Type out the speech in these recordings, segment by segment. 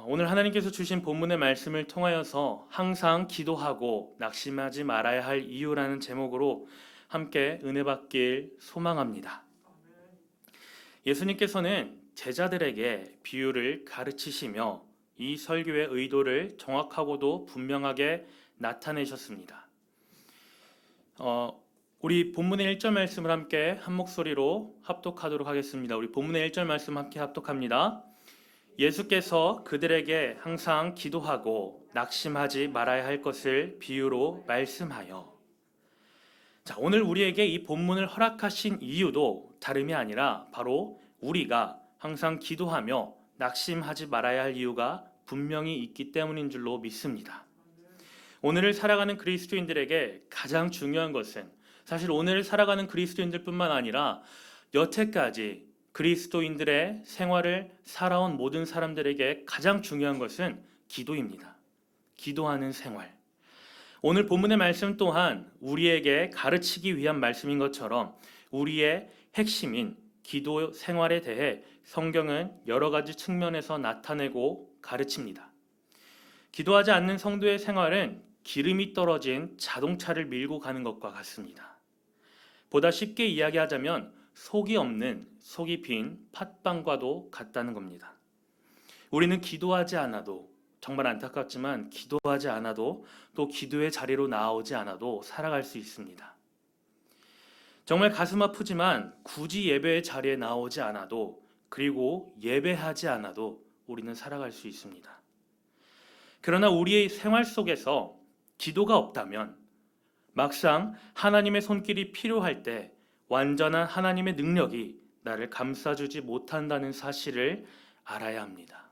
오늘 하나님께서 주신 본문의 말씀을 통하여서 항상 기도하고 낙심하지 말아야 할 이유라는 제목으로 함께 은혜 받길 소망합니다. 예수님께서는 제자들에게 비유를 가르치시며 이 설교의 의도를 정확하고도 분명하게 나타내셨습니다. 우리 본문의 1절 말씀을 함께 한 목소리로 합독하도록 하겠습니다. 우리 본문의 1절 말씀 함께 합독합니다. 예수께서 그들에게 항상 기도하고 낙심하지 말아야 할 것을 비유로 말씀하여. 자, 오늘 우리에게 이 본문을 허락하신 이유도 다름이 아니라 바로 우리가 항상 기도하며 낙심하지 말아야 할 이유가 분명히 있기 때문인 줄로 믿습니다. 오늘을 살아가는 그리스도인들에게 가장 중요한 것은 사실 오늘을 살아가는 그리스도인들뿐만 아니라 여태까지 그리스도인들의 생활을 살아온 모든 사람들에게 가장 중요한 것은 기도입니다. 기도하는 생활. 오늘 본문의 말씀 또한 우리에게 가르치기 위한 말씀인 것처럼 우리의 핵심인 기도 생활에 대해 성경은 여러 가지 측면에서 나타내고 가르칩니다. 기도하지 않는 성도의 생활은 기름이 떨어진 자동차를 밀고 가는 것과 같습니다. 보다 쉽게 이야기하자면 속이 없는 속이 빈 팥빵과도 같다는 겁니다. 우리는 기도하지 않아도 정말 안타깝지만 기도하지 않아도 또 기도의 자리로 나오지 않아도 살아갈 수 있습니다. 정말 가슴 아프지만 굳이 예배의 자리에 나오지 않아도 그리고 예배하지 않아도 우리는 살아갈 수 있습니다. 그러나 우리의 생활 속에서 기도가 없다면 막상 하나님의 손길이 필요할 때 완전한 하나님의 능력이 나를 감싸주지 못한다는 사실을 알아야 합니다.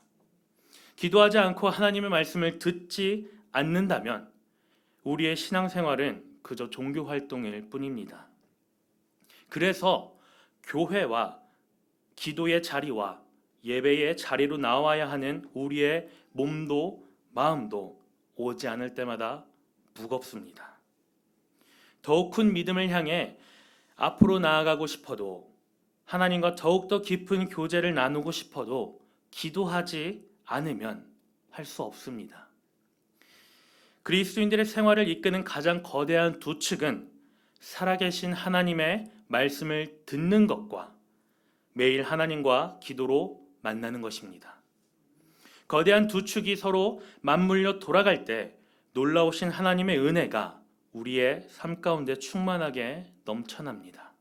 기도하지 않고 하나님의 말씀을 듣지 않는다면 우리의 신앙생활은 그저 종교 활동일 뿐입니다. 그래서 교회와 기도의 자리와 예배의 자리로 나와야 하는 우리의 몸도 마음도 오지 않을 때마다 무겁습니다. 더욱 큰 믿음을 향해 앞으로 나아가고 싶어도 하나님과 더욱더 깊은 교제를 나누고 싶어도 기도하지 않으면 할 수 없습니다. 그리스도인들의 생활을 이끄는 가장 거대한 두 축은 살아계신 하나님의 말씀을 듣는 것과 매일 하나님과 기도로 만나는 것입니다. 거대한 두 축이 서로 맞물려 돌아갈 때 놀라우신 하나님의 은혜가 우리의 삶 가운데 충만하게 넘쳐납니다.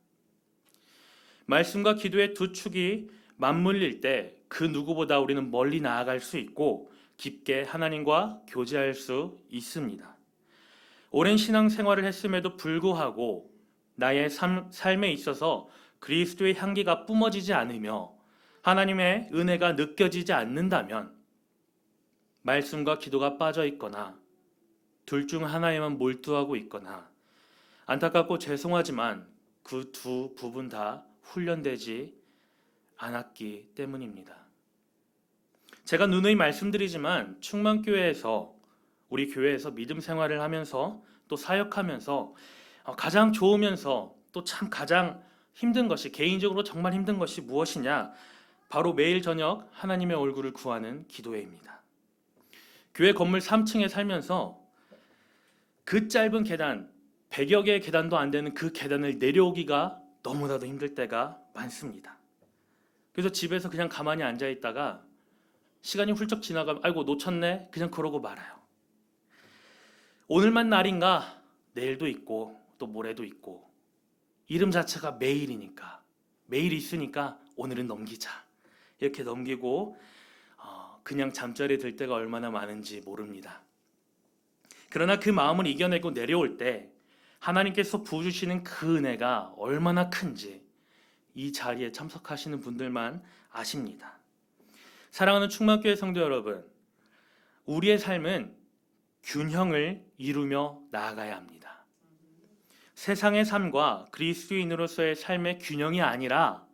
말씀과 기도의 두 축이 맞물릴 때 그 누구보다 우리는 멀리 나아갈 수 있고 깊게 하나님과 교제할 수 있습니다. 오랜 신앙생활을 했음에도 불구하고 나의 삶에 있어서 그리스도의 향기가 뿜어지지 않으며 하나님의 은혜가 느껴지지 않는다면 말씀과 기도가 빠져 있거나 둘 중 하나에만 몰두하고 있거나 안타깝고 죄송하지만 그 두 부분 다 훈련되지 않았기 때문입니다. 제가 누누이 말씀드리지만 충만교회에서 우리 교회에서 믿음 생활을 하면서 또 사역하면서 가장 좋으면서 또 참 가장 힘든 것이 개인적으로 정말 힘든 것이 무엇이냐? 바로 매일 저녁 하나님의 얼굴을 구하는 기도회입니다. 교회 건물 3층에 살면서 그 짧은 계단 100여 개의 계단도 안 되는 그 계단을 내려오기가 너무나도 힘들 때가 많습니다. 그래서 집에서 그냥 가만히 앉아 있다가 시간이 훌쩍 지나가면 아이고 놓쳤네 그냥 그러고 말아요. 오늘만 날인가? 내일도 있고 또 모레도 있고 이름 자체가 매일이니까 매일 있으니까 오늘은 넘기자 이렇게 넘기고 그냥 잠자리에 들 때가 얼마나 많은지 모릅니다. 그러나 그 마음을 이겨내고 내려올 때 하나님께서 부어주시는 그 은혜가 얼마나 큰지 이 자리에 참석하시는 분들만 아십니다. 사랑하는 충만교회 성도 여러분, 우리의 삶은 균형을 이루며 나아가야 합니다. 세상의 삶과 그리스도인으로서의 삶의 균형이 아니라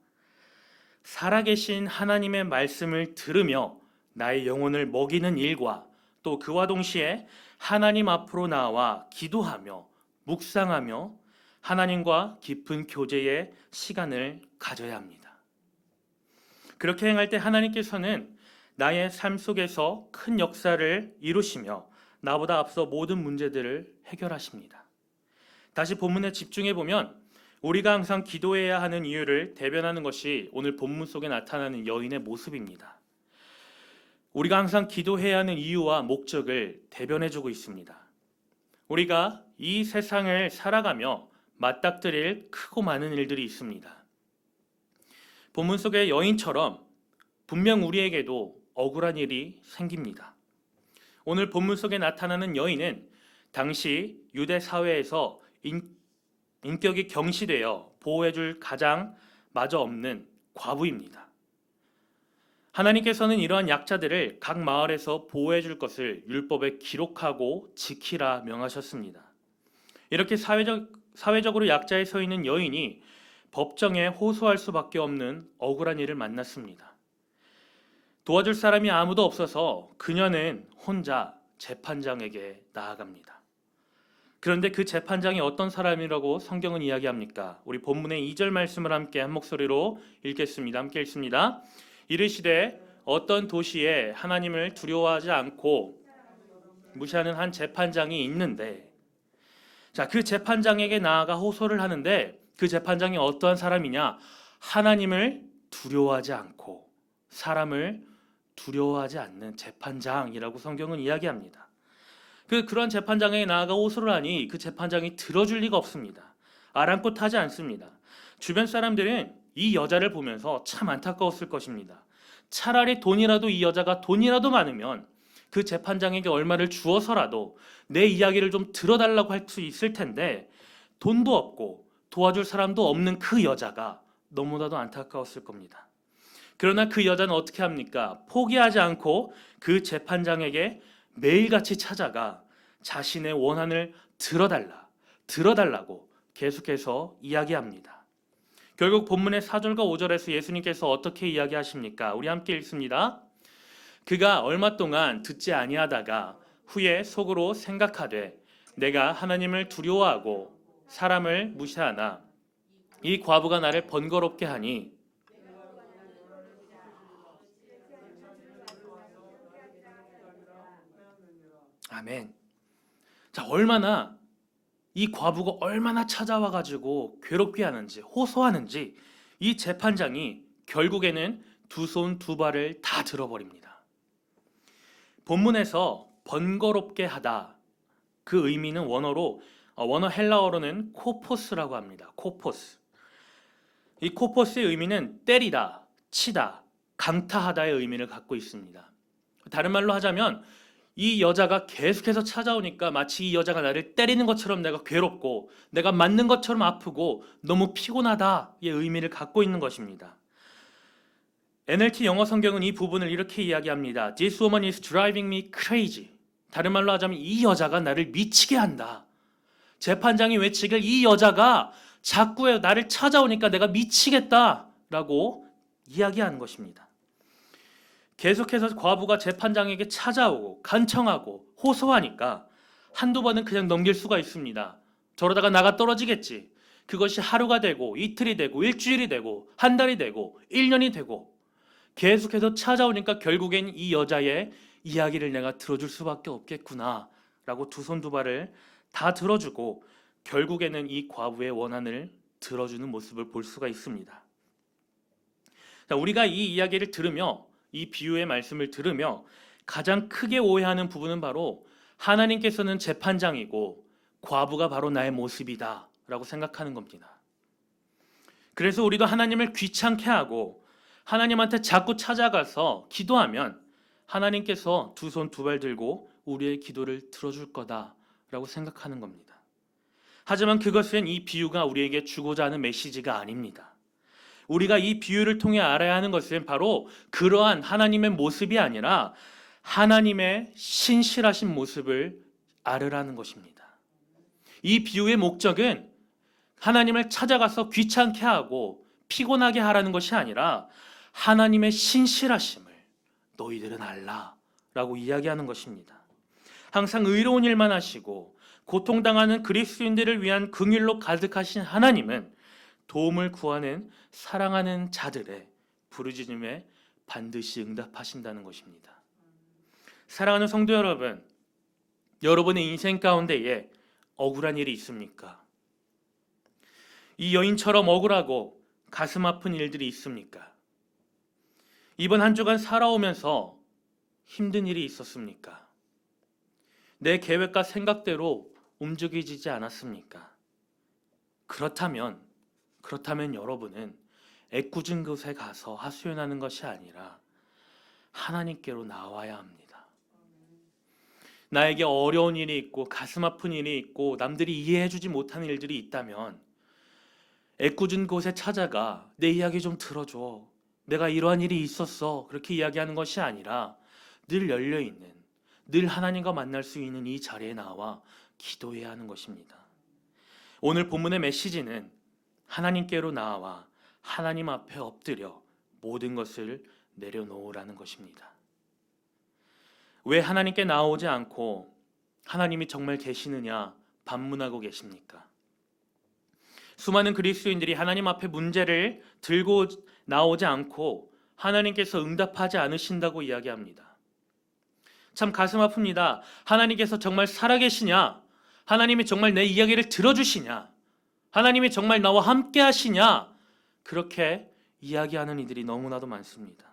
살아계신 하나님의 말씀을 들으며 나의 영혼을 먹이는 일과 또 그와 동시에 하나님 앞으로 나와 기도하며 묵상하며 하나님과 깊은 교제의 시간을 가져야 합니다. 그렇게 행할 때 하나님께서는 나의 삶 속에서 큰 역사를 이루시며 나보다 앞서 모든 문제들을 해결하십니다. 다시 본문에 집중해 보면 우리가 항상 기도해야 하는 이유를 대변하는 것이 오늘 본문 속에 나타나는 여인의 모습입니다. 우리가 항상 기도해야 하는 이유와 목적을 대변해 주고 있습니다. 우리가 이 세상을 살아가며 맞닥뜨릴 크고 많은 일들이 있습니다. 본문 속의 여인처럼 분명 우리에게도 억울한 일이 생깁니다. 오늘 본문 속에 나타나는 여인은 당시 유대 사회에서 인격이 경시되어 보호해줄 가장 마저 없는 과부입니다. 하나님께서는 이러한 약자들을 각 마을에서 보호해줄 것을 율법에 기록하고 지키라 명하셨습니다. 이렇게 사회적으로 약자에 서 있는 여인이 법정에 호소할 수밖에 없는 억울한 일을 만났습니다. 도와줄 사람이 아무도 없어서 그녀는 혼자 재판장에게 나아갑니다. 그런데 그 재판장이 어떤 사람이라고 성경은 이야기합니까? 우리 본문의 2절 말씀을 함께 한 목소리로 읽겠습니다. 함께 읽습니다. 이르시되 어떤 도시에 하나님을 두려워하지 않고 무시하는 한 재판장이 있는데, 그 재판장에게 나아가 호소를 하는데 그 재판장이 어떠한 사람이냐? 하나님을 두려워하지 않고 사람을 두려워하지 않는 재판장이라고 성경은 이야기합니다. 그런 재판장에게 나아가 호소를 하니 그 재판장이 들어줄 리가 없습니다. 아랑곳하지 않습니다. 주변 사람들은 이 여자를 보면서 참 안타까웠을 것입니다. 차라리 이 여자가 돈이라도 많으면 그 재판장에게 얼마를 주어서라도 내 이야기를 좀 들어달라고 할 수 있을 텐데, 돈도 없고 도와줄 사람도 없는 그 여자가 너무나도 안타까웠을 겁니다. 그러나 그 여자는 어떻게 합니까? 포기하지 않고 그 재판장에게 매일같이 찾아가 자신의 원한을 들어달라고 계속해서 이야기합니다. 결국 본문의 4절과 5절에서 예수님께서 어떻게 이야기하십니까? 우리 함께 읽습니다. 그가 얼마 동안 듣지 아니하다가 후에 속으로 생각하되 내가 하나님을 두려워하고 사람을 무시하나 이 과부가 나를 번거롭게 하니 아멘. 이 과부가 얼마나 찾아와 가지고 괴롭게 하는지 호소하는지 이 재판장이 결국에는 두 손 두 발을 다 들어버립니다. 본문에서 번거롭게 하다, 그 의미는 원어 헬라어로는 코포스라고 합니다. 코포스. 이 코포스의 의미는 때리다, 치다, 강타하다의 의미를 갖고 있습니다. 다른 말로 하자면 이 여자가 계속해서 찾아오니까 마치 이 여자가 나를 때리는 것처럼 내가 괴롭고 내가 맞는 것처럼 아프고 너무 피곤하다의 의미를 갖고 있는 것입니다. NLT 영어 성경은 이 부분을 이렇게 이야기합니다. This woman is driving me crazy. 다른 말로 하자면 이 여자가 나를 미치게 한다. 재판장이 외치길 이 여자가 자꾸 나를 찾아오니까 내가 미치겠다라고 이야기하는 것입니다. 계속해서 과부가 재판장에게 찾아오고 간청하고 호소하니까 한두 번은 그냥 넘길 수가 있습니다. 저러다가 나가 떨어지겠지. 그것이 하루가 되고 이틀이 되고 일주일이 되고 한 달이 되고 1년이 되고 계속해서 찾아오니까 결국엔 이 여자의 이야기를 내가 들어줄 수밖에 없겠구나 라고 두 손 두 발을 다 들어주고 결국에는 이 과부의 원한을 들어주는 모습을 볼 수가 있습니다. 우리가 이 이야기를 들으며 이 비유의 말씀을 들으며 가장 크게 오해하는 부분은 바로 하나님께서는 재판장이고 과부가 바로 나의 모습이다 라고 생각하는 겁니다. 그래서 우리도 하나님을 귀찮게 하고 하나님한테 자꾸 찾아가서 기도하면 하나님께서 두 손 두 발 들고 우리의 기도를 들어줄 거다라고 생각하는 겁니다. 하지만 그것은 이 비유가 우리에게 주고자 하는 메시지가 아닙니다. 우리가 이 비유를 통해 알아야 하는 것은 바로 그러한 하나님의 모습이 아니라 하나님의 신실하신 모습을 알으라는 것입니다. 이 비유의 목적은 하나님을 찾아가서 귀찮게 하고 피곤하게 하라는 것이 아니라 하나님의 신실하심을 너희들은 알라라고 이야기하는 것입니다. 항상 의로운 일만 하시고 고통당하는 그리스도인들을 위한 긍휼로 가득하신 하나님은 도움을 구하는 사랑하는 자들의 부르짖음에 반드시 응답하신다는 것입니다. 사랑하는 성도 여러분, 여러분의 인생 가운데에 억울한 일이 있습니까? 이 여인처럼 억울하고 가슴 아픈 일들이 있습니까? 이번 한 주간 살아오면서 힘든 일이 있었습니까? 내 계획과 생각대로 움직이지 않았습니까? 그렇다면 여러분은 애꿎은 곳에 가서 하소연하는 것이 아니라 하나님께로 나와야 합니다. 나에게 어려운 일이 있고 가슴 아픈 일이 있고 남들이 이해해주지 못하는 일들이 있다면 애꿎은 곳에 찾아가 내 이야기 좀 들어줘. 내가 이러한 일이 있었어. 그렇게 이야기하는 것이 아니라 늘 열려있는, 늘 하나님과 만날 수 있는 이 자리에 나와 기도해야 하는 것입니다. 오늘 본문의 메시지는 하나님께로 나와 하나님 앞에 엎드려 모든 것을 내려놓으라는 것입니다. 왜 하나님께 나오지 않고 하나님이 정말 계시느냐 반문하고 계십니까? 수많은 그리스도인들이 하나님 앞에 문제를 들고 나오지 않고 하나님께서 응답하지 않으신다고 이야기합니다. 참 가슴 아픕니다. 하나님께서 정말 살아계시냐? 하나님이 정말 내 이야기를 들어주시냐? 하나님이 정말 나와 함께 하시냐? 그렇게 이야기하는 이들이 너무나도 많습니다.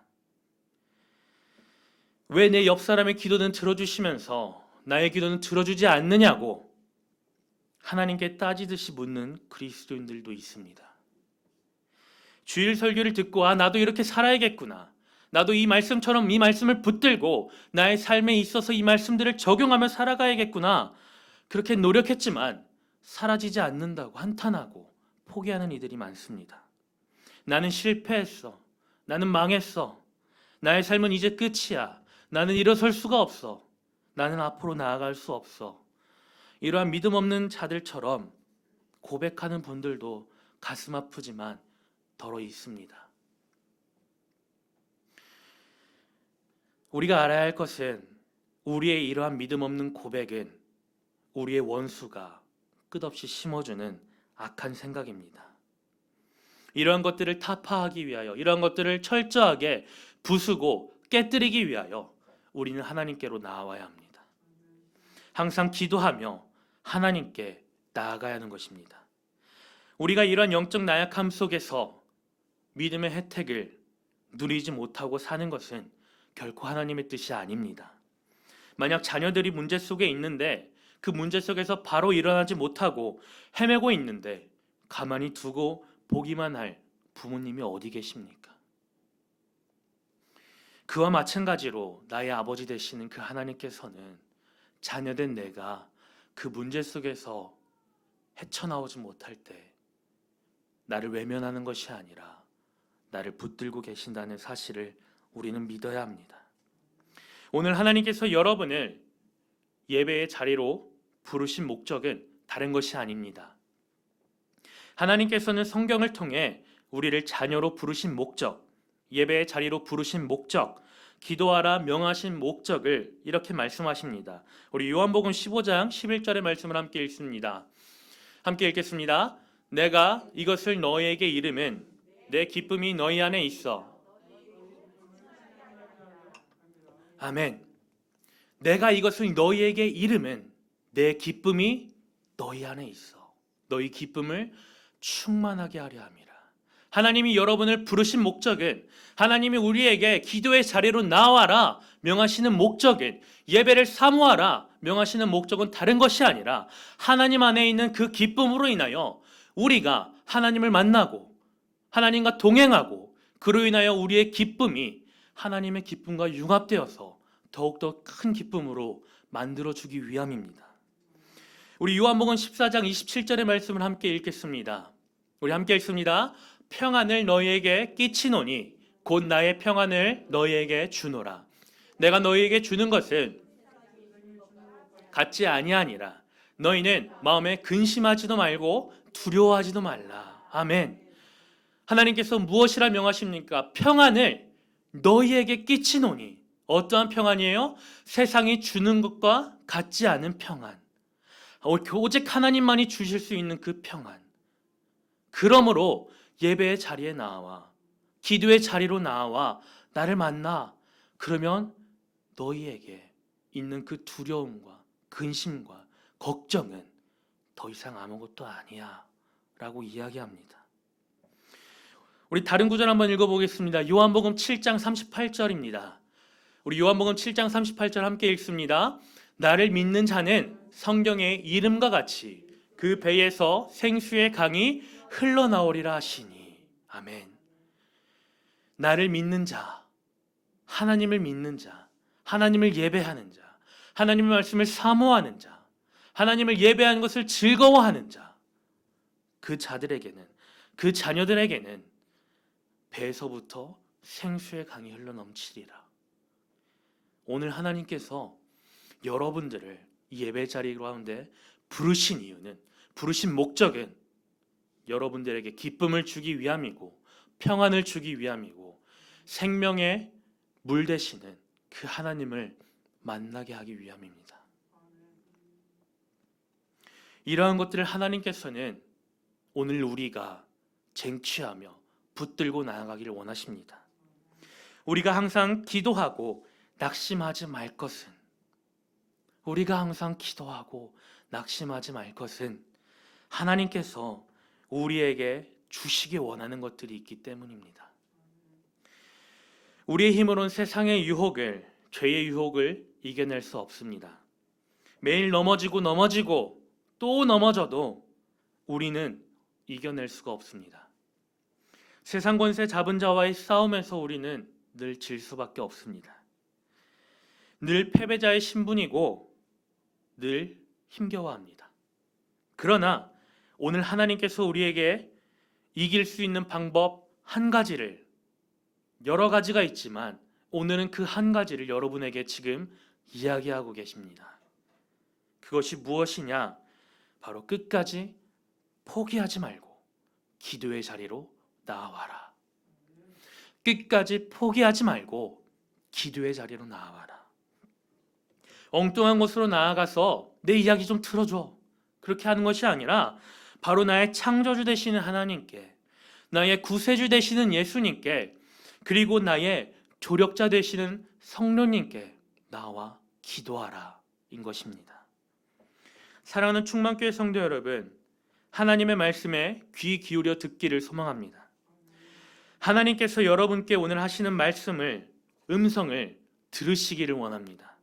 왜 내 옆 사람의 기도는 들어주시면서 나의 기도는 들어주지 않느냐고 하나님께 따지듯이 묻는 그리스도인들도 있습니다. 주일 설교를 듣고 나도 이렇게 살아야겠구나. 나도 이 말씀처럼 이 말씀을 붙들고 나의 삶에 있어서 이 말씀들을 적용하며 살아가야겠구나. 그렇게 노력했지만 사라지지 않는다고 한탄하고 포기하는 이들이 많습니다. 나는 실패했어. 나는 망했어. 나의 삶은 이제 끝이야. 나는 일어설 수가 없어. 나는 앞으로 나아갈 수 없어. 이러한 믿음 없는 자들처럼 고백하는 분들도 가슴 아프지만 덜어 있습니다. 우리가 알아야 할 것은 우리의 이러한 믿음 없는 고백은 우리의 원수가 끝없이 심어주는 악한 생각입니다. 이러한 것들을 타파하기 위하여, 이러한 것들을 철저하게 부수고 깨뜨리기 위하여 우리는 하나님께로 나아와야 합니다. 항상 기도하며 하나님께 나아가야 하는 것입니다. 우리가 이러한 영적 나약함 속에서 믿음의 혜택을 누리지 못하고 사는 것은 결코 하나님의 뜻이 아닙니다. 만약 자녀들이 문제 속에 있는데 그 문제 속에서 바로 일어나지 못하고 헤매고 있는데 가만히 두고 보기만 할 부모님이 어디 계십니까? 그와 마찬가지로 나의 아버지 되시는 그 하나님께서는 자녀된 내가 그 문제 속에서 헤쳐나오지 못할 때 나를 외면하는 것이 아니라 나를 붙들고 계신다는 사실을 우리는 믿어야 합니다. 오늘 하나님께서 여러분을 예배의 자리로 부르신 목적은 다른 것이 아닙니다. 하나님께서는 성경을 통해 우리를 자녀로 부르신 목적, 예배의 자리로 부르신 목적, 기도하라 명하신 목적을 이렇게 말씀하십니다. 우리 요한복음 15장 11절의 말씀을 함께 읽습니다. 함께 읽겠습니다. 내가 이것을 너희에게 이름은 내 기쁨이 너희 안에 있어. 아멘. 내가 이것을 너희에게 이름은 내 기쁨이 너희 안에 있어. 너희 기쁨을 충만하게 하려 함이라. 하나님이 여러분을 부르신 목적은, 하나님이 우리에게 기도의 자리로 나와라 명하시는 목적은, 예배를 사모하라 명하시는 목적은 다른 것이 아니라 하나님 안에 있는 그 기쁨으로 인하여 우리가 하나님을 만나고 하나님과 동행하고 그로 인하여 우리의 기쁨이 하나님의 기쁨과 융합되어서 더욱더 큰 기쁨으로 만들어주기 위함입니다. 우리 요한복음 14장 27절의 말씀을 함께 읽겠습니다. 우리 함께 읽습니다. 평안을 너희에게 끼치노니 곧 나의 평안을 너희에게 주노라. 내가 너희에게 주는 것은 같지 아니하니라. 너희는 마음에 근심하지도 말고 두려워하지도 말라. 아멘. 하나님께서 무엇이라 명하십니까? 평안을 너희에게 끼치노니. 어떠한 평안이에요? 세상이 주는 것과 같지 않은 평안. 오직 하나님만이 주실 수 있는 그 평안. 그러므로 예배의 자리에 나와, 기도의 자리로 나와 나를 만나. 그러면 너희에게 있는 그 두려움과 근심과 걱정은 더 이상 아무것도 아니야 라고 이야기합니다. 우리 다른 구절 한번 읽어보겠습니다. 요한복음 7장 38절입니다. 우리 요한복음 7장 38절 함께 읽습니다. 나를 믿는 자는 성경의 이름과 같이 그 배에서 생수의 강이 흘러나오리라 하시니. 아멘. 나를 믿는 자, 하나님을 믿는 자, 하나님을 예배하는 자, 하나님의 말씀을 사모하는 자, 하나님을 예배하는 것을 즐거워하는 자, 그 자들에게는, 그 자녀들에게는 배에서부터 생수의 강이 흘러넘치리라. 오늘 하나님께서 여러분들을 예배 자리 가운데 부르신 이유는, 부르신 목적은 여러분들에게 기쁨을 주기 위함이고 평안을 주기 위함이고 생명의 물 되시는 그 하나님을 만나게 하기 위함입니다. 이러한 것들을 하나님께서는 오늘 우리가 쟁취하며 붙들고 나아가기를 원하십니다. 우리가 항상 기도하고 낙심하지 말 것은, 우리가 항상 기도하고 낙심하지 말 것은 하나님께서 우리에게 주시기 원하는 것들이 있기 때문입니다. 우리의 힘으로는 세상의 유혹을, 죄의 유혹을 이겨낼 수 없습니다. 매일 넘어지고 또 넘어져도 우리는 이겨낼 수가 없습니다. 세상 권세 잡은 자와의 싸움에서 우리는 늘 질 수밖에 없습니다. 늘 패배자의 신분이고 늘 힘겨워합니다. 그러나 오늘 하나님께서 우리에게 이길 수 있는 방법 한 가지를, 여러 가지가 있지만 오늘은 그 한 가지를 여러분에게 지금 이야기하고 계십니다. 그것이 무엇이냐? 바로 끝까지 포기하지 말고 기도의 자리로 나아와라. 끝까지 포기하지 말고 기도의 자리로 나아와라. 엉뚱한 곳으로 나아가서 내 이야기 좀 들어줘, 그렇게 하는 것이 아니라 바로 나의 창조주 되시는 하나님께, 나의 구세주 되시는 예수님께, 그리고 나의 조력자 되시는 성령님께 나와 기도하라 인 것입니다. 사랑하는 충만교회 성도 여러분, 하나님의 말씀에 귀 기울여 듣기를 소망합니다. 하나님께서 여러분께 오늘 하시는 말씀을, 음성을 들으시기를 원합니다.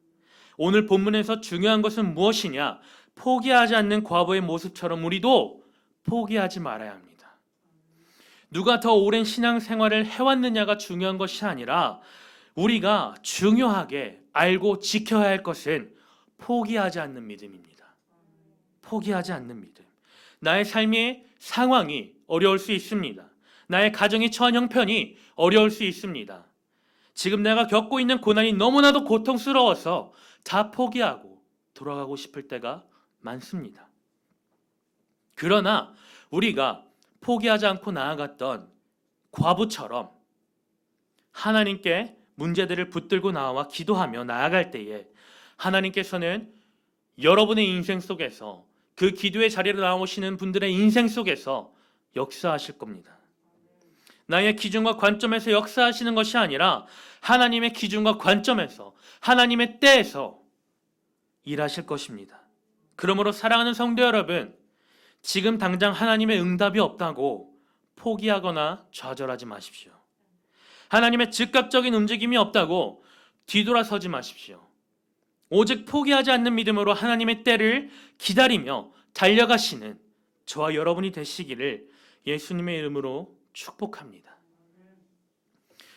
오늘 본문에서 중요한 것은 무엇이냐? 포기하지 않는 과부의 모습처럼 우리도 포기하지 말아야 합니다. 누가 더 오랜 신앙생활을 해왔느냐가 중요한 것이 아니라 우리가 중요하게 알고 지켜야 할 것은 포기하지 않는 믿음입니다. 포기하지 않는 믿음. 나의 삶의 상황이 어려울 수 있습니다. 나의 가정이 처한 형편이 어려울 수 있습니다. 지금 내가 겪고 있는 고난이 너무나도 고통스러워서 다 포기하고 돌아가고 싶을 때가 많습니다. 그러나 우리가 포기하지 않고 나아갔던 과부처럼 하나님께 문제들을 붙들고 나와 기도하며 나아갈 때에 하나님께서는 여러분의 인생 속에서, 그 기도의 자리로 나오시는 분들의 인생 속에서 역사하실 겁니다. 나의 기준과 관점에서 역사하시는 것이 아니라 하나님의 기준과 관점에서, 하나님의 때에서 일하실 것입니다. 그러므로 사랑하는 성도 여러분, 지금 당장 하나님의 응답이 없다고 포기하거나 좌절하지 마십시오. 하나님의 즉각적인 움직임이 없다고 뒤돌아서지 마십시오. 오직 포기하지 않는 믿음으로 하나님의 때를 기다리며 달려가시는 저와 여러분이 되시기를 예수님의 이름으로 축복합니다.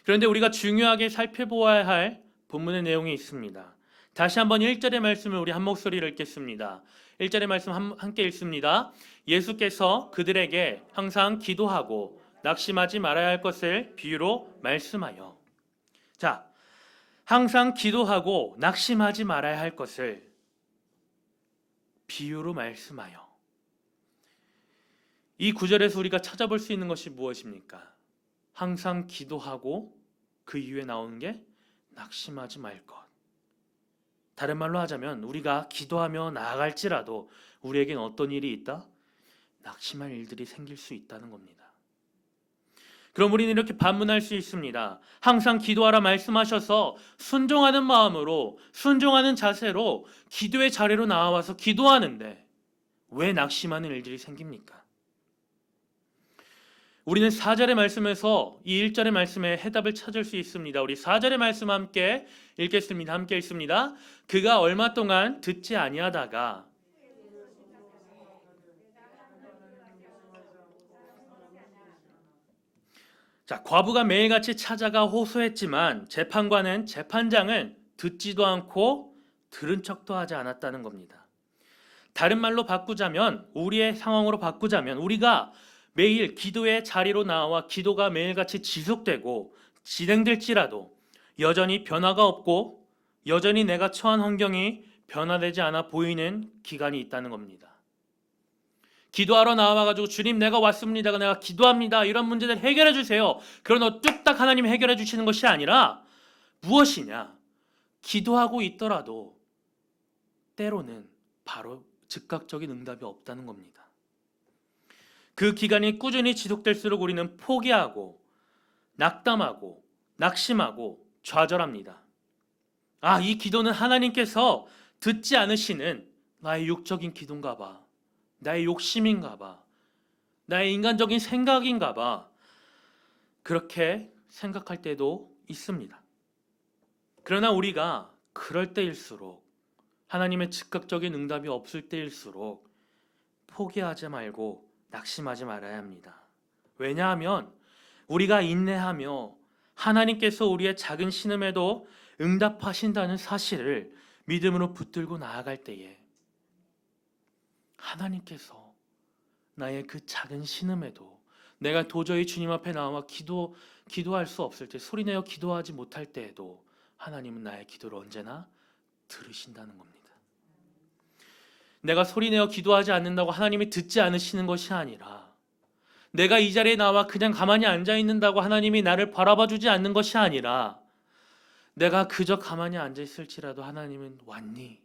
그런데 우리가 중요하게 살펴보아야 할 본문의 내용이 있습니다. 다시 한번 1절의 말씀을 우리 한 목소리로 읽겠습니다. 1절의 말씀 함께 읽습니다. 예수께서 그들에게 항상 기도하고 낙심하지 말아야 할 것을 비유로 말씀하여. 자, 항상 기도하고 낙심하지 말아야 할 것을 비유로 말씀하여. 이 구절에서 우리가 찾아볼 수 있는 것이 무엇입니까? 항상 기도하고 그 이후에 나오는 게 낙심하지 말 것. 다른 말로 하자면 우리가 기도하며 나아갈지라도 우리에겐 어떤 일이 있다? 낙심할 일들이 생길 수 있다는 겁니다. 그럼 우리는 이렇게 반문할 수 있습니다. 항상 기도하라 말씀하셔서 순종하는 마음으로, 순종하는 자세로 기도의 자리로 나와서 기도하는데 왜 낙심하는 일들이 생깁니까? 우리는 4절의 말씀에서 이 1절의 말씀에 해답을 찾을 수 있습니다. 우리 4절의 말씀 함께 읽겠습니다. 함께 읽습니다. 그가 얼마 동안 듣지 아니하다가 자, 과부가 매일같이 찾아가 호소했지만 재판관은 재판장은 듣지도 않고 들은 척도 하지 않았다는 겁니다. 다른 말로 바꾸자면 우리의 상황으로 바꾸자면 우리가 매일 기도의 자리로 나와 기도가 매일같이 지속되고 진행될지라도 여전히 변화가 없고 여전히 내가 처한 환경이 변화되지 않아 보이는 기간이 있다는 겁니다. 기도하러 나와가지고 주님 내가 왔습니다. 내가 기도합니다. 이런 문제들 해결해 주세요. 그러나 뚝딱 하나님 해결해 주시는 것이 아니라 무엇이냐? 기도하고 있더라도 때로는 바로 즉각적인 응답이 없다는 겁니다. 그 기간이 꾸준히 지속될수록 우리는 포기하고 낙담하고 낙심하고 좌절합니다. 아, 이 기도는 하나님께서 듣지 않으시는 나의 육적인 기도인가 봐. 나의 욕심인가 봐. 나의 인간적인 생각인가 봐. 그렇게 생각할 때도 있습니다. 그러나 우리가 그럴 때일수록 하나님의 즉각적인 응답이 없을 때일수록 포기하지 말고 낙심하지 말아야 합니다. 왜냐하면 우리가 인내하며 하나님께서 우리의 작은 신음에도 응답하신다는 사실을 믿음으로 붙들고 나아갈 때에 하나님께서 나의 그 작은 신음에도 내가 도저히 주님 앞에 나와 기도할 수 없을 때 소리내어 기도하지 못할 때에도 하나님은 나의 기도를 언제나 들으신다는 겁니다. 내가 소리내어 기도하지 않는다고 하나님이 듣지 않으시는 것이 아니라 내가 이 자리에 나와 그냥 가만히 앉아 있는다고 하나님이 나를 바라봐 주지 않는 것이 아니라 내가 그저 가만히 앉아 있을지라도 하나님은 왔니?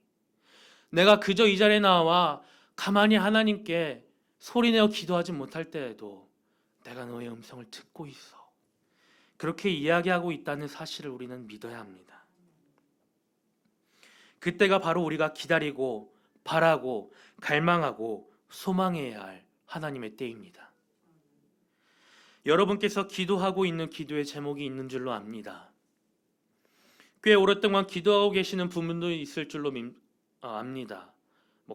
내가 그저 이 자리에 나와 가만히 하나님께 소리내어 기도하지 못할 때에도 내가 너의 음성을 듣고 있어. 그렇게 이야기하고 있다는 사실을 우리는 믿어야 합니다. 그때가 바로 우리가 기다리고 바라고 갈망하고 소망해야 할 하나님의 때입니다. 여러분께서 기도하고 있는 기도의 제목이 있는 줄로 압니다. 꽤 오랫동안 기도하고 계시는 부분도 있을 줄로 압니다.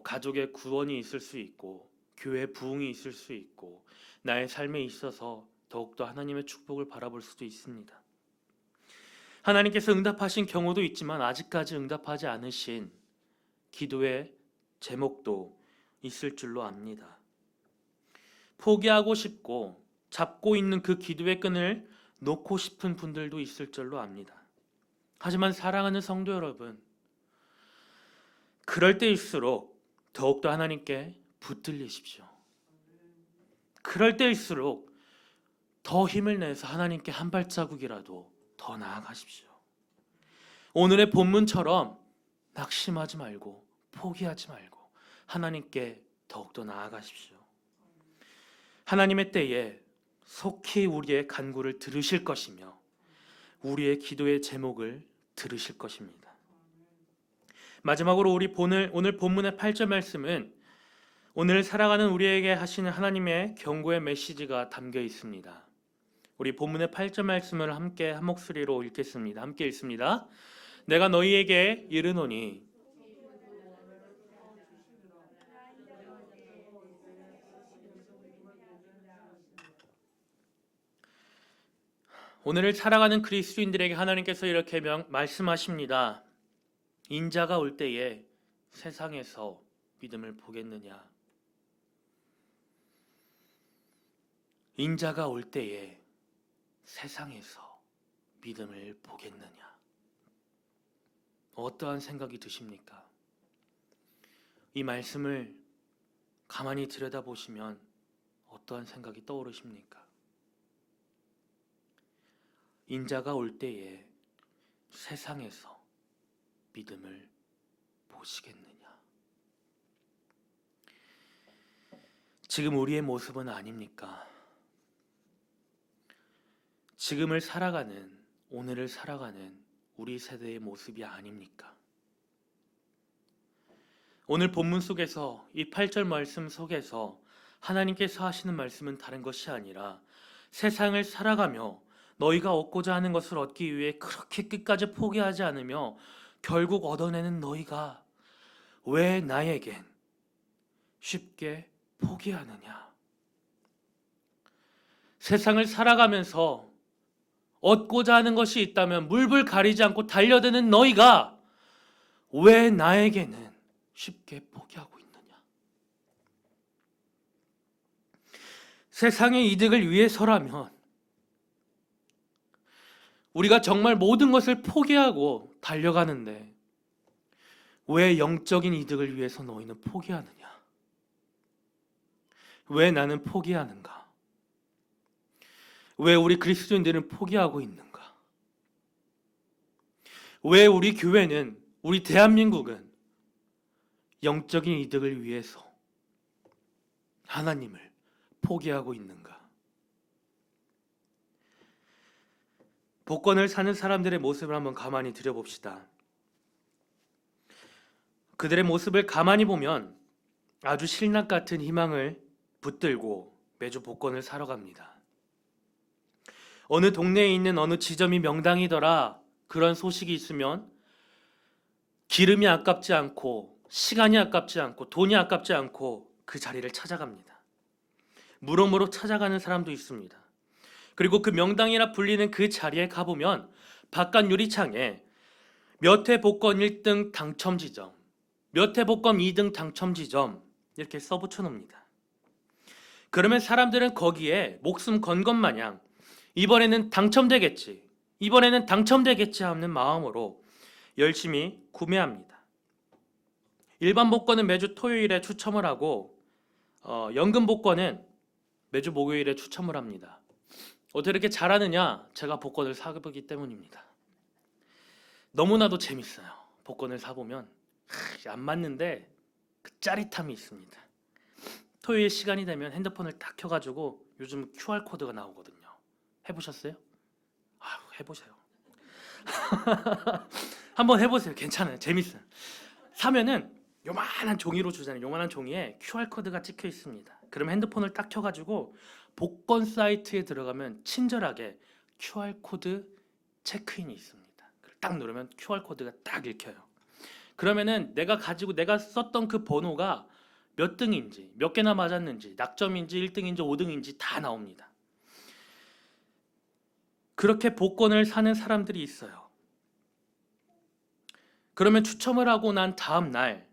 가족의 구원이 있을 수 있고 교회 부흥이 있을 수 있고 나의 삶에 있어서 더욱더 하나님의 축복을 바라볼 수도 있습니다. 하나님께서 응답하신 경우도 있지만 아직까지 응답하지 않으신 기도의 제목도 있을 줄로 압니다. 포기하고 싶고 잡고 있는 그 기도의 끈을 놓고 싶은 분들도 있을 줄로 압니다. 하지만 사랑하는 성도 여러분, 그럴 때일수록 더욱더 하나님께 붙들리십시오. 그럴 때일수록 더 힘을 내서 하나님께 한 발자국이라도 더 나아가십시오. 오늘의 본문처럼 낙심하지 말고 포기하지 말고 하나님께 더욱더 나아가십시오. 하나님의 때에 속히 우리의 간구를 들으실 것이며 우리의 기도의 제목을 들으실 것입니다. 마지막으로 우리 오늘 본문의 8절 말씀은 오늘 살아가는 우리에게 하시는 하나님의 경고의 메시지가 담겨 있습니다. 우리 본문의 8절 말씀을 함께 한 목소리로 읽겠습니다. 함께 읽습니다. 내가 너희에게 이르노니 오늘을 살아가는 그리스도인들에게 하나님께서 이렇게 말씀하십니다. 인자가 올 때에 세상에서 믿음을 보겠느냐? 인자가 올 때에 세상에서 믿음을 보겠느냐? 어떠한 생각이 드십니까? 이 말씀을 가만히 들여다보시면 어떠한 생각이 떠오르십니까? 인자가 올 때에 세상에서 믿음을 보시겠느냐? 지금 우리의 모습은 아닙니까? 지금을 살아가는, 오늘을 살아가는 우리 세대의 모습이 아닙니까? 오늘 본문 속에서 이 8절 말씀 속에서 하나님께서 하시는 말씀은 다른 것이 아니라 세상을 살아가며 너희가 얻고자 하는 것을 얻기 위해 그렇게 끝까지 포기하지 않으며 결국 얻어내는 너희가 왜 나에겐 쉽게 포기하느냐? 세상을 살아가면서 얻고자 하는 것이 있다면 물불 가리지 않고 달려드는 너희가 왜 나에게는 쉽게 포기하고 있느냐? 세상의 이득을 위해서라면 우리가 정말 모든 것을 포기하고 달려가는데 왜 영적인 이득을 위해서 너희는 포기하느냐? 왜 나는 포기하는가? 왜 우리 그리스도인들은 포기하고 있는가? 왜 우리 교회는, 우리 대한민국은 영적인 이득을 위해서 하나님을 포기하고 있는가? 복권을 사는 사람들의 모습을 한번 가만히 들여봅시다. 그들의 모습을 가만히 보면 아주 신락 같은 희망을 붙들고 매주 복권을 사러 갑니다. 어느 동네에 있는 어느 지점이 명당이더라, 그런 소식이 있으면 기름이 아깝지 않고 시간이 아깝지 않고 돈이 아깝지 않고 그 자리를 찾아갑니다. 무럭무럭 찾아가는 사람도 있습니다. 그리고 그 명당이라 불리는 그 자리에 가보면 바깥 유리창에 몇 회 복권 1등 당첨 지점, 몇 회 복권 2등 당첨 지점 이렇게 써붙여 놓습니다. 그러면 사람들은 거기에 목숨 건 것 마냥 이번에는 당첨되겠지, 이번에는 당첨되겠지 하는 마음으로 열심히 구매합니다. 일반 복권은 매주 토요일에 추첨을 하고 연금 복권은 매주 목요일에 추첨을 합니다. 어떻게 이렇게 잘하느냐? 제가 복권을 사보기 때문입니다. 너무나도 재밌어요. 복권을 사보면 안 맞는데 그 짜릿함이 있습니다. 토요일 시간이 되면 핸드폰을 딱 켜가지고 요즘 QR코드가 나오거든요. 해보셨어요? 해보세요. 한번 해보세요. 괜찮아요. 재밌어요. 사면은 요만한 종이로 주잖아요. 요만한 종이에 QR코드가 찍혀 있습니다. 그러면 핸드폰을 딱 켜가지고 복권 사이트에 들어가면 친절하게 QR코드 체크인이 있습니다. 딱 누르면 QR코드가 딱 읽혀요. 그러면은 내가 썼던 그 번호가 몇 등인지, 몇 개나 맞았는지, 낙점인지 1등인지 5등인지 다 나옵니다. 그렇게 복권을 사는 사람들이 있어요. 그러면 추첨을 하고 난 다음 날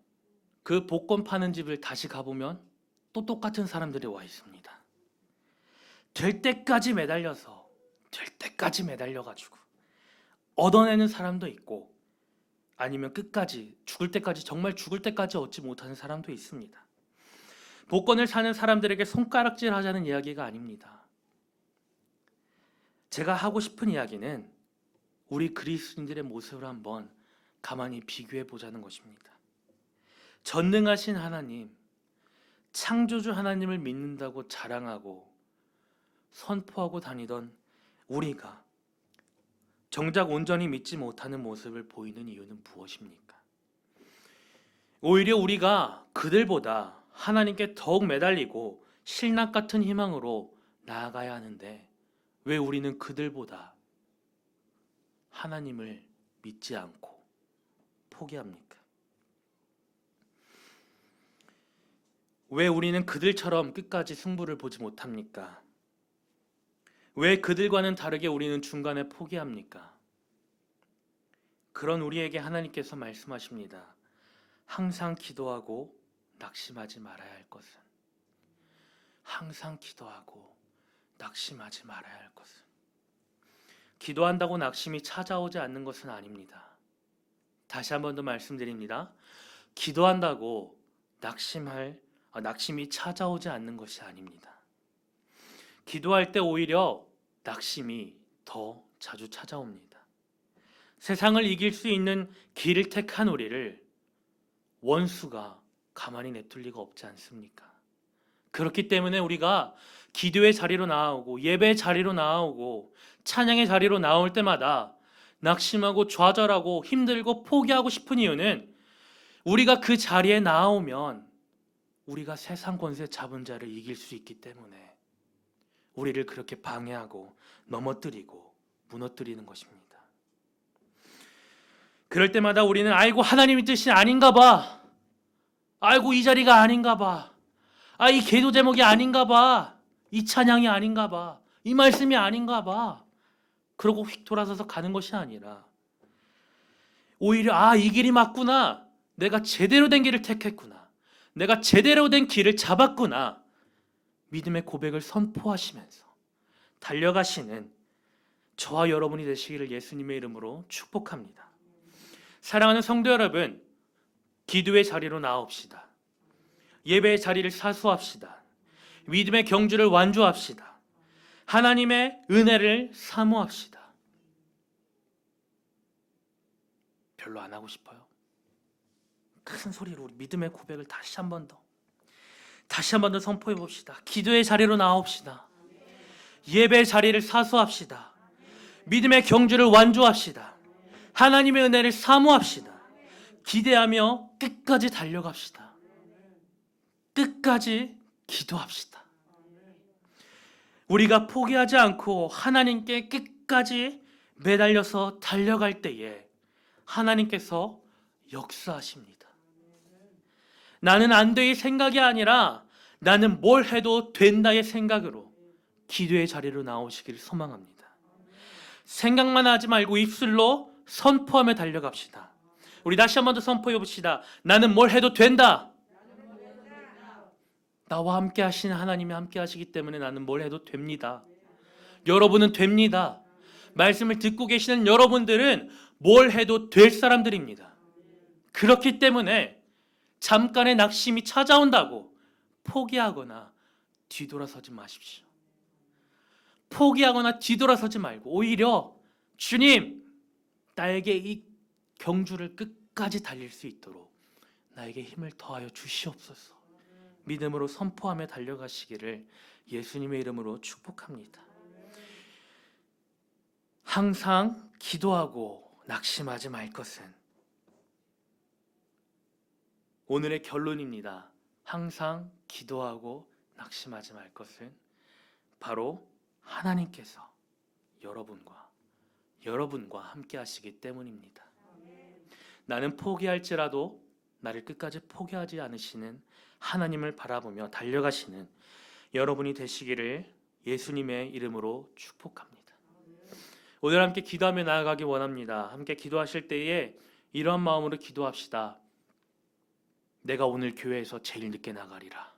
그 복권 파는 집을 다시 가보면 또 똑같은 사람들이 와 있습니다. 될 때까지 매달려가지고 얻어내는 사람도 있고 아니면 끝까지 정말 죽을 때까지 얻지 못하는 사람도 있습니다. 복권을 사는 사람들에게 손가락질 하자는 이야기가 아닙니다. 제가 하고 싶은 이야기는 우리 그리스도인들의 모습을 한번 가만히 비교해 보자는 것입니다. 전능하신 하나님, 창조주 하나님을 믿는다고 자랑하고 선포하고 다니던 우리가 정작 온전히 믿지 못하는 모습을 보이는 이유는 무엇입니까? 오히려 우리가 그들보다 하나님께 더욱 매달리고 신락 같은 희망으로 나아가야 하는데 왜 우리는 그들보다 하나님을 믿지 않고 포기합니까? 왜 우리는 그들처럼 끝까지 승부를 보지 못합니까? 왜 그들과는 다르게 우리는 중간에 포기합니까? 그런 우리에게 하나님께서 말씀하십니다. 항상 기도하고 낙심하지 말아야 할 것은, 항상 기도하고 낙심하지 말아야 할 것은, 기도한다고 낙심이 찾아오지 않는 것은 아닙니다. 다시 한 번 더 말씀드립니다. 기도한다고 낙심이 찾아오지 않는 것이 아닙니다. 기도할 때 오히려 낙심이 더 자주 찾아옵니다. 세상을 이길 수 있는 길을 택한 우리를 원수가 가만히 내둘 리가 없지 않습니까? 그렇기 때문에 우리가 기도의 자리로 나오고 예배의 자리로 나오고 찬양의 자리로 나올 때마다 낙심하고 좌절하고 힘들고 포기하고 싶은 이유는 우리가 그 자리에 나오면 우리가 세상 권세 잡은 자를 이길 수 있기 때문에 우리를 그렇게 방해하고 넘어뜨리고 무너뜨리는 것입니다. 그럴 때마다 우리는 아이고 하나님의 뜻이 아닌가 봐. 아이고 이 자리가 아닌가 봐. 이 기도 제목이 아닌가 봐. 이 찬양이 아닌가 봐. 이 말씀이 아닌가 봐. 그러고 휙 돌아서서 가는 것이 아니라 오히려 이 길이 맞구나. 내가 제대로 된 길을 택했구나. 내가 제대로 된 길을 잡았구나. 믿음의 고백을 선포하시면서 달려가시는 저와 여러분이 되시기를 예수님의 이름으로 축복합니다. 사랑하는 성도 여러분, 기도의 자리로 나옵시다. 예배의 자리를 사수합시다. 믿음의 경주를 완주합시다. 하나님의 은혜를 사모합시다. 별로 안 하고 싶어요. 큰 소리로 우리 믿음의 고백을 다시 한 번 더 선포해 봅시다. 기도의 자리로 나옵시다. 예배의 자리를 사수합시다. 믿음의 경주를 완주합시다. 하나님의 은혜를 사모합시다. 기대하며 끝까지 달려갑시다. 끝까지 기도합시다. 우리가 포기하지 않고 하나님께 끝까지 매달려서 달려갈 때에 하나님께서 역사하십니다. 나는 안 돼의 생각이 아니라 나는 뭘 해도 된다의 생각으로 기도의 자리로 나오시길 소망합니다. 생각만 하지 말고 입술로 선포하며 달려갑시다. 우리 다시 한 번 더 선포해 봅시다. 나는 뭘 해도 된다. 나와 함께 하시는 하나님이 함께 하시기 때문에 나는 뭘 해도 됩니다. 여러분은 됩니다. 말씀을 듣고 계시는 여러분들은 뭘 해도 될 사람들입니다. 그렇기 때문에 잠깐의 낙심이 찾아온다고 포기하거나 뒤돌아서지 마십시오. 포기하거나 뒤돌아서지 말고 오히려 주님, 나에게 이 경주를 끝까지 달릴 수 있도록 나에게 힘을 더하여 주시옵소서. 믿음으로 선포하며 달려가시기를 예수님의 이름으로 축복합니다. 항상 기도하고 낙심하지 말 것은 오늘의 결론입니다. 항상 기도하고 낙심하지 말 것은 바로 하나님께서 여러분과 함께 하시기 때문입니다. 나는 포기할지라도 나를 끝까지 포기하지 않으시는 하나님을 바라보며 달려가시는 여러분이 되시기를 예수님의 이름으로 축복합니다. 오늘 함께 기도하며 나아가기 원합니다. 함께 기도하실 때에 이러한 마음으로 기도합시다. 내가 오늘 교회에서 제일 늦게 나가리라.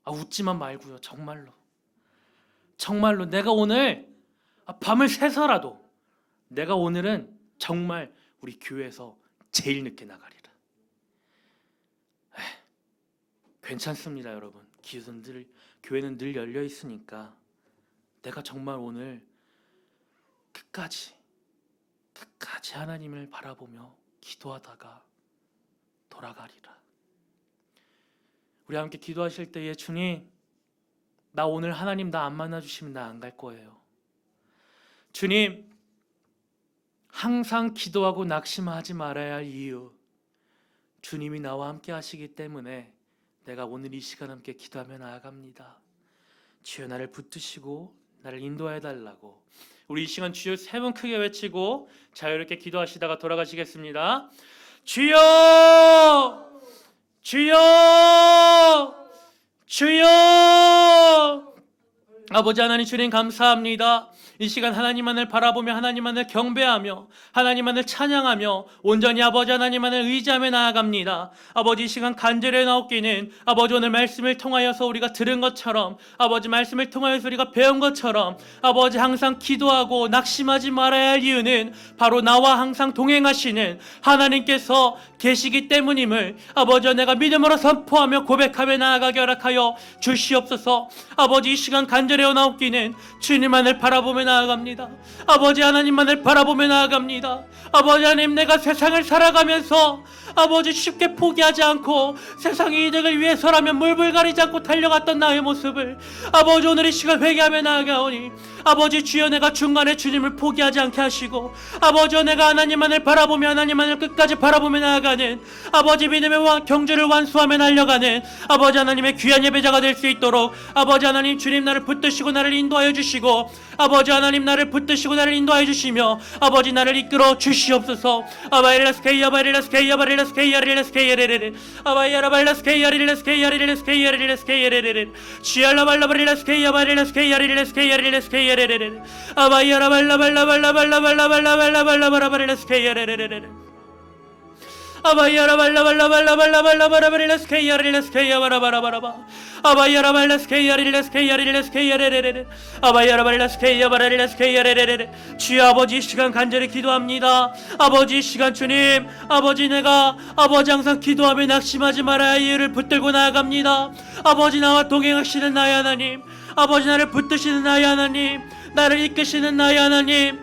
웃지만 말고요. 정말로 내가 오늘 밤을 새서라도 내가 오늘은 정말 우리 교회에서 제일 늦게 나가리라. 괜찮습니다, 여러분. 교회는 늘 열려 있으니까 내가 정말 오늘 끝까지 하나님을 바라보며 기도하다가 돌아가리라. 우리 함께 기도하실 때에 주님, 나 오늘 하나님 나 안 만나주시면 나 안 갈 거예요. 주님, 항상 기도하고 낙심하지 말아야 할 이유, 주님이 나와 함께 하시기 때문에 내가 오늘 이 시간 함께 기도하며 나아갑니다. 주여 나를 붙드시고 나를 인도해 달라고 우리 이 시간 주여 3번 크게 외치고 자유롭게 기도하시다가 돌아가시겠습니다. 주여! 주여! 주여! 아버지 하나님 주님 감사합니다. 이 시간 하나님만을 바라보며 하나님만을 경배하며 하나님만을 찬양하며 온전히 아버지 하나님만을 의지하며 나아갑니다. 아버지 이 시간 간절히 나옵기는 아버지 오늘 말씀을 통하여서 우리가 들은 것처럼 아버지 말씀을 통하여서 우리가 배운 것처럼 아버지 항상 기도하고 낙심하지 말아야 할 이유는 바로 나와 항상 동행하시는 하나님께서 계시기 때문임을 아버지 내가 믿음으로 선포하며 고백하며 나아가게 허락하여 주시옵소서. 아버지 이 시간 간절히 내려놓기는 주님만을 바라보며 나아갑니다. 아버지 하나님만을 바라보며 나아갑니다. 아버지 하나님, 내가 세상을 살아가면서 아버지 쉽게 포기하지 않고 세상의 이득을 위해서라면 물불 가리지 않고 달려갔던 나의 모습을 아버지 오늘 이 시간 회개하며 나아가오니 아버지 주여, 내가 중간에 주님을 포기하지 않게 하시고 아버지여, 내가 하나님만을 바라보며 하나님만을 끝까지 바라보며 나아가는 아버지 믿음의 경주를 완수하며 달려가는 아버지 하나님의 귀한 예배자가 될 수 있도록 아버지 하나님, 주님 나를 붙드시고 나를 인도하여 주시고 아버지 하나님, 나를 붙드시고 나를 인도하여 주시며 아버지 나를 이끌어 주시옵소서. 아바일라스케이야 바릴라스케이야 바릴라스케이야 릴라스케이야레레레 아바이야라 발라스케이야 릴라스케이야 릴라스케이야 릴라스케이야레레레 시알라 발라 바릴라스케이야 바릴라스케이야 릴라스케이야 릴라스케이야레레레 아바이야라 발라 발라 발라 발라 발라 발라 발라 발라 발라 바릴라스케이야레레레레 아바이야라 발라 발라 발라 발라 발라 발라 바릴라스케이야 릴라스케이야 바라 바라 바라 바 아바이야라 발라스케이야 릴라스케이야 릴라스케이야 레레레레 아바이야라 발라스케이야 바라 릴라스케이야 레레레레 주여 아버지, 이 시간 간절히 기도합니다. 아버지 이 시간 주님, 아버지 내가 아버지 항상 기도하며 낙심하지 말아야 이유를 붙들고 나아갑니다. 아버지 나와 동행하시는 나의 하나님, 아버지 나를 붙드시는 나의 하나님, 나를 이끄시는 나의 하나님,